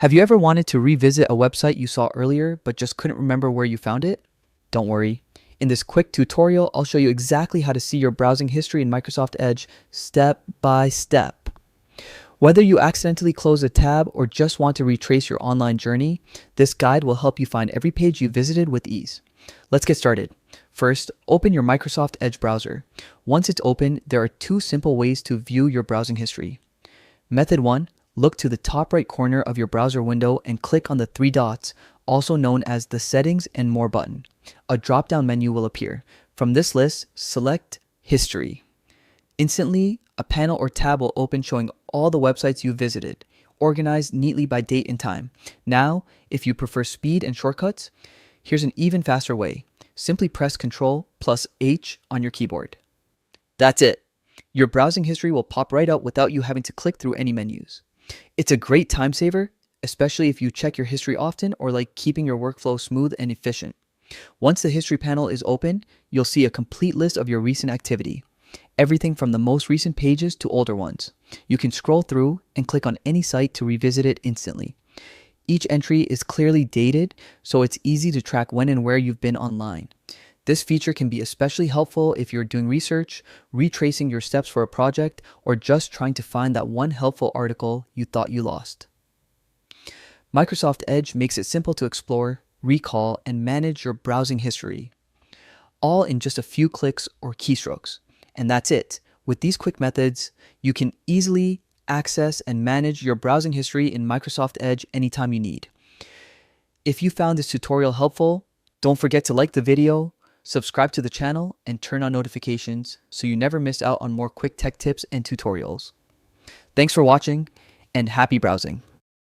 Have you ever wanted to revisit a website you saw earlier but just couldn't remember where you found it? Don't worry. In this quick tutorial, I'll show you exactly how to see your browsing history in Microsoft Edge step by step. Whether you accidentally close a tab or just want to retrace your online journey, this guide will help you find every page you visited with ease. Let's get started. First, open your Microsoft Edge browser. Once it's open, there are two simple ways to view your browsing history. Method 1. Look to the top right corner of your browser window and click on the three dots, also known as the Settings and More button. A drop-down menu will appear. From this list, select History. Instantly, a panel or tab will open showing all the websites you visited, organized neatly by date and time. Now, if you prefer speed and shortcuts, here's an even faster way. Simply press Ctrl plus H on your keyboard. That's it. Your browsing history will pop right up without you having to click through any menus. It's a great time saver, especially if you check your history often or like keeping your workflow smooth and efficient. Once the history panel is open, you'll see a complete list of your recent activity. Everything from the most recent pages to older ones. You can scroll through and click on any site to revisit it instantly. Each entry is clearly dated, so it's easy to track when and where you've been online. This feature can be especially helpful if you're doing research, retracing your steps for a project, or just trying to find that one helpful article you thought you lost. Microsoft Edge makes it simple to explore, recall, and manage your browsing history, all in just a few clicks or keystrokes. And that's it. With these quick methods, you can easily access and manage your browsing history in Microsoft Edge anytime you need. If you found this tutorial helpful, don't forget to like the video, subscribe to the channel, and turn on notifications so you never miss out on more quick tech tips and tutorials. Thanks for watching, and happy browsing.